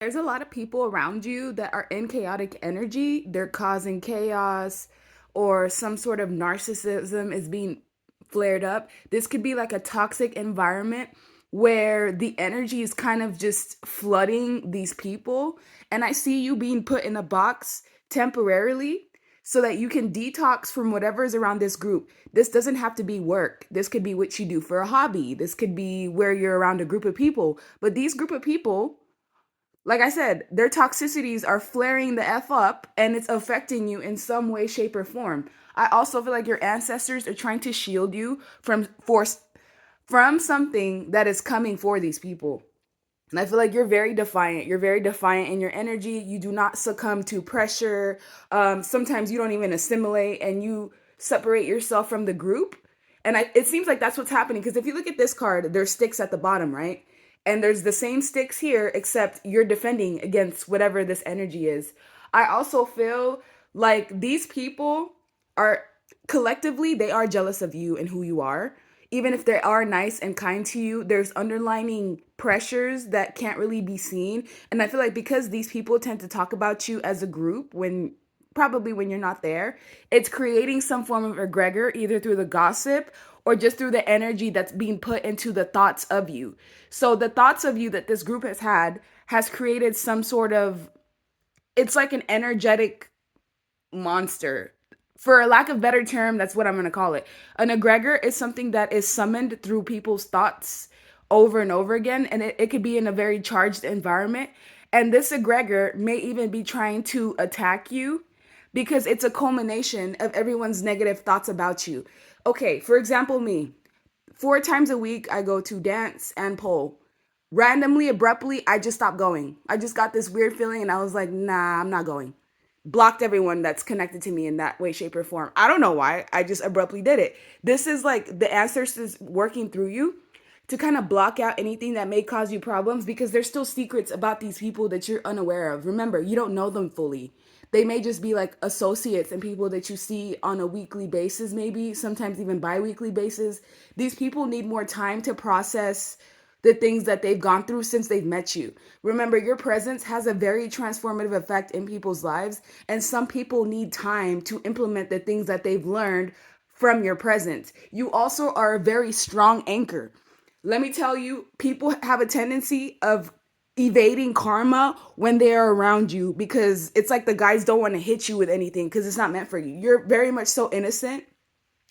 There's a lot of people around you that are in chaotic energy. They're causing chaos, or some sort of narcissism is being flared up. This could be like a toxic environment where the energy is kind of just flooding these people. And I see you being put in a box temporarily so that you can detox from whatever is around this group. This doesn't have to be work. This could be what you do for a hobby. This could be where you're around a group of people. But these group of people, like I said, their toxicities are flaring the F up and it's affecting you in some way, shape, or form. I also feel like your ancestors are trying to shield you from something that is coming for these people. And I feel like you're very defiant. You're very defiant in your energy. You do not succumb to pressure. Sometimes you don't even assimilate and you separate yourself from the group. And it seems like that's what's happening. Because if you look at this card, there's sticks at the bottom, right? And there's the same sticks here, except you're defending against whatever this energy is. I also feel like these people are collectively, they are jealous of you and who you are. Even if they are nice and kind to you, there's underlining pressures that can't really be seen. And I feel like because these people tend to talk about you as a group when probably when you're not there, it's creating some form of egregor either through the gossip or just through the energy that's being put into the thoughts of you. So the thoughts of you that this group has had has created some sort of, it's like an energetic monster. For a lack of better term, that's what I'm going to call it. An egregor is something that is summoned through people's thoughts over and over again, and it could be in a very charged environment. And this egregor may even be trying to attack you because it's a culmination of everyone's negative thoughts about you. Okay, for example, me, 4 times a week, I go to dance and pole. Randomly, abruptly, I just stopped going. I just got this weird feeling and I was like, nah, I'm not going. Blocked everyone that's connected to me in that way, shape, or form. I don't know why. I just abruptly did it. This is like the ancestors working through you to kind of block out anything that may cause you problems because there's still secrets about these people that you're unaware of. Remember, you don't know them fully. They may just be like associates and people that you see on a weekly basis, maybe sometimes even bi-weekly basis. These people need more time to process the things that they've gone through since they've met you. Remember, your presence has a very transformative effect in people's lives, and some people need time to implement the things that they've learned from your presence. You also are a very strong anchor. Let me tell you, people have a tendency of evading karma when they are around you because it's like the guys don't want to hit you with anything because it's not meant for you. You're very much so innocent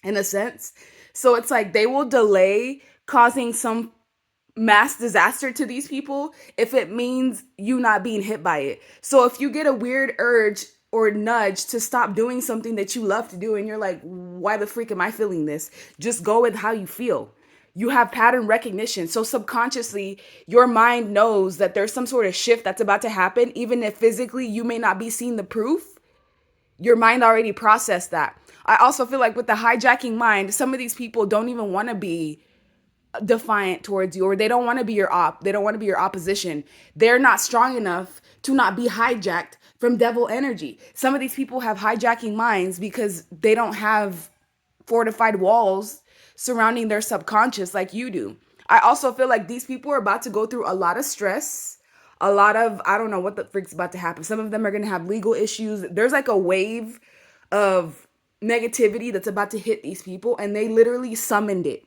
in a sense. So it's like they will delay causing some mass disaster to these people if it means you not being hit by it. So if you get a weird urge or nudge to stop doing something that you love to do and you're like, why the freak am I feeling this? Just go with how you feel. You have pattern recognition. So subconsciously, your mind knows that there's some sort of shift that's about to happen, even if physically you may not be seeing the proof. Your mind already processed that. I also feel like with the hijacking mind, some of these people don't even want to be defiant towards you, or they don't want to be they don't want to be your opposition. They're not strong enough to not be hijacked from devil energy. Some of these people have hijacking minds because they don't have fortified walls surrounding their subconscious like you do. I also feel like these people are about to go through a lot of stress, a lot of, I don't know what the freak's about to happen. Some of them are going to have legal issues. There's like a wave of negativity that's about to hit these people, and they literally summoned it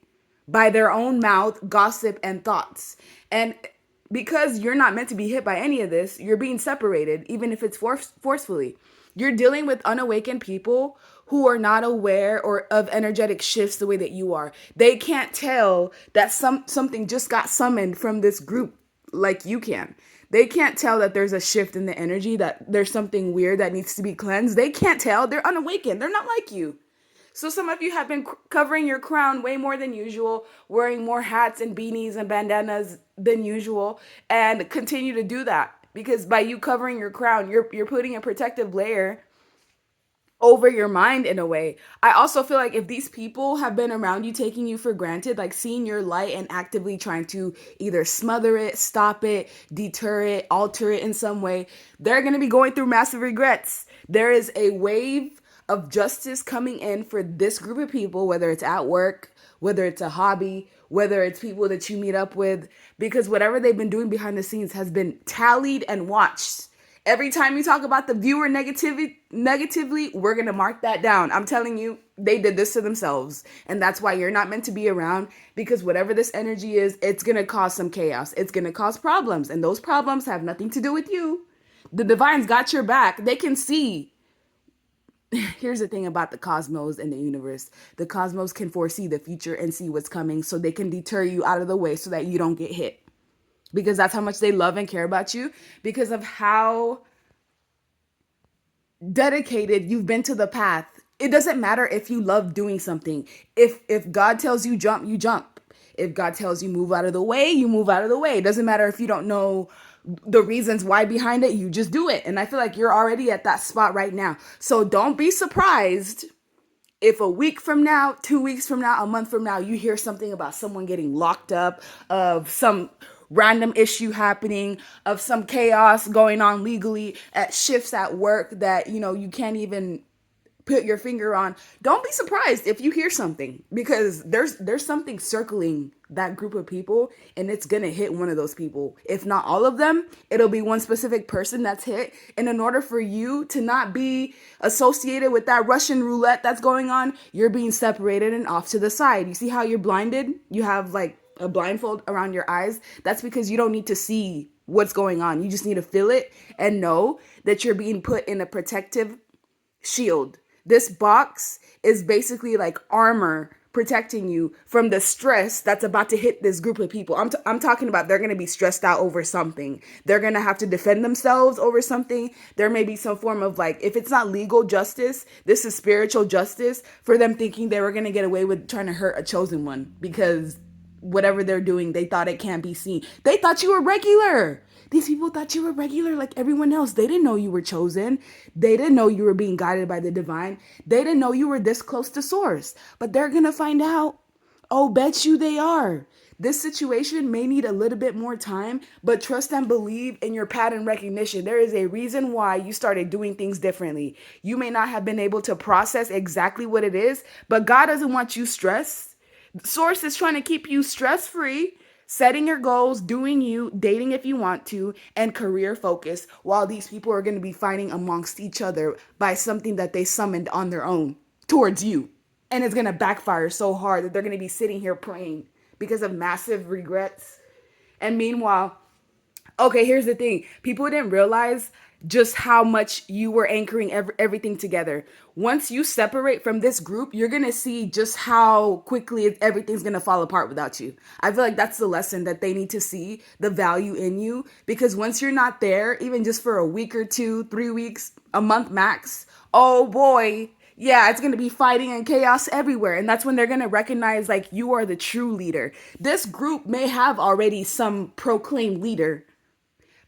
by their own mouth, gossip, and thoughts. And because you're not meant to be hit by any of this, you're being separated, even if it's forcefully. You're dealing with unawakened people who are not aware or of energetic shifts the way that you are. They can't tell that something just got summoned from this group like you can. They can't tell that there's a shift in the energy, that there's something weird that needs to be cleansed. They can't tell. They're unawakened. They're not like you. So some of you have been covering your crown way more than usual, wearing more hats and beanies and bandanas than usual, and continue to do that because by you covering your crown, you're putting a protective layer over your mind in a way. I also feel like if these people have been around you taking you for granted, like seeing your light and actively trying to either smother it, stop it, deter it, alter it in some way, they're going to be going through massive regrets. There is a wave of justice coming in for this group of people, whether it's at work, whether it's a hobby, whether it's people that you meet up with, because whatever they've been doing behind the scenes has been tallied and watched. Every time you talk about the viewer negatively, we're going to mark that down. I'm telling you, they did this to themselves. And that's why you're not meant to be around, because whatever this energy is, it's going to cause some chaos. It's going to cause problems. And those problems have nothing to do with you. The divines got your back. They can see. Here's the thing about the cosmos and the universe. The cosmos can foresee the future and see what's coming, so they can deter you out of the way so that you don't get hit, because that's how much they love and care about you, because of how dedicated you've been to the path. It doesn't matter if you love doing something. If God tells you jump, you jump. If God tells you move out of the way, you move out of the way. It doesn't matter if you don't know the reasons why behind it, you just do it. And I feel like you're already at that spot right now. So don't be surprised if a week from now, 2 weeks from now, a month from now, you hear something about someone getting locked up, of some random issue happening, of some chaos going on legally at shifts at work that, you can't even put your finger on. Don't be surprised if you hear something, because there's something circling that group of people, and it's gonna hit one of those people. If not all of them, it'll be one specific person that's hit. And in order for you to not be associated with that Russian roulette that's going on, you're being separated and off to the side. You see how you're blinded? You have like a blindfold around your eyes. That's because you don't need to see what's going on. You just need to feel it and know that you're being put in a protective shield. This box is basically like armor protecting you from the stress that's about to hit this group of people. I'm talking about they're going to be stressed out over something. They're going to have to defend themselves over something. There may be some form of, like, if it's not legal justice, this is spiritual justice for them thinking they were going to get away with trying to hurt a chosen one, because whatever they're doing, they thought it can't be seen. They thought you were regular. These people thought you were regular like everyone else. They didn't know you were chosen. They didn't know you were being guided by the divine. They didn't know you were this close to source. But they're going to find out. Oh, bet you they are. This situation may need a little bit more time, but trust and believe in your pattern recognition. There is a reason why you started doing things differently. You may not have been able to process exactly what it is, but God doesn't want you stressed. Source is trying to keep you stress-free, setting your goals, doing you, dating if you want to, and career focus, while these people are going to be fighting amongst each other by something that they summoned on their own towards you. And it's going to backfire so hard that they're going to be sitting here praying because of massive regrets. And meanwhile, okay, here's the thing. People didn't realize just how much you were anchoring everything together. Once you separate from this group, you're going to see just how quickly everything's going to fall apart without you. I feel like that's the lesson that they need to see, the value in you. Because once you're not there, even just for a week or 2, 3 weeks, a month max, oh boy, yeah, it's going to be fighting and chaos everywhere. And that's when they're going to recognize, like, you are the true leader. This group may have already some proclaimed leader,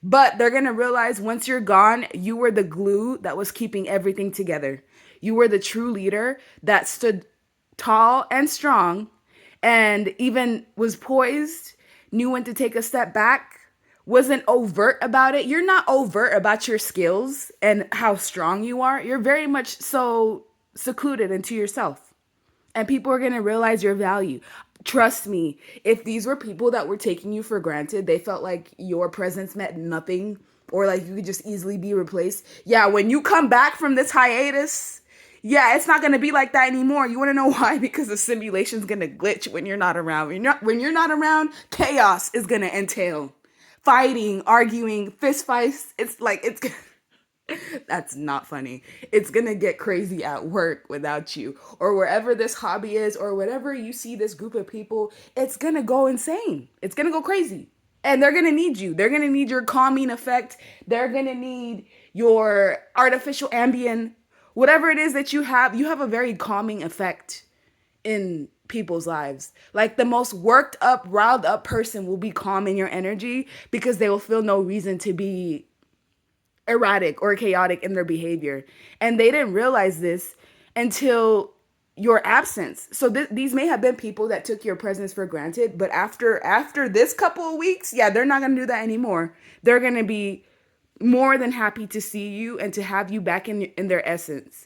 but they're going to realize once you're gone, you were the glue that was keeping everything together. You were the true leader that stood tall and strong and even was poised, knew when to take a step back, wasn't overt about it. You're not overt about your skills and how strong you are. You're very much so secluded into yourself. And people are going to realize your value. Trust me, if these were people that were taking you for granted, they felt like your presence meant nothing, or like you could just easily be replaced. Yeah, when you come back from this hiatus, yeah, it's not going to be like that anymore. You want to know why? Because the simulation's going to glitch when you're not around. When you're not around, chaos is going to entail. Fighting, arguing, fist fights. It's that's not funny. It's going to get crazy at work without you, or wherever this hobby is, or whatever you see this group of people. It's going to go insane. It's going to go crazy. And they're going to need you. They're going to need your calming effect. They're going to need your artificial ambient. Whatever it is that you have a very calming effect in people's lives. Like, the most worked up, riled up person will be calm in your energy, because they will feel no reason to be erratic or chaotic in their behavior. And they didn't realize this until your absence. So these may have been people that took your presence for granted, but after this couple of weeks, yeah, they're not going to do that anymore. They're going to be more than happy to see you and to have you back in their essence.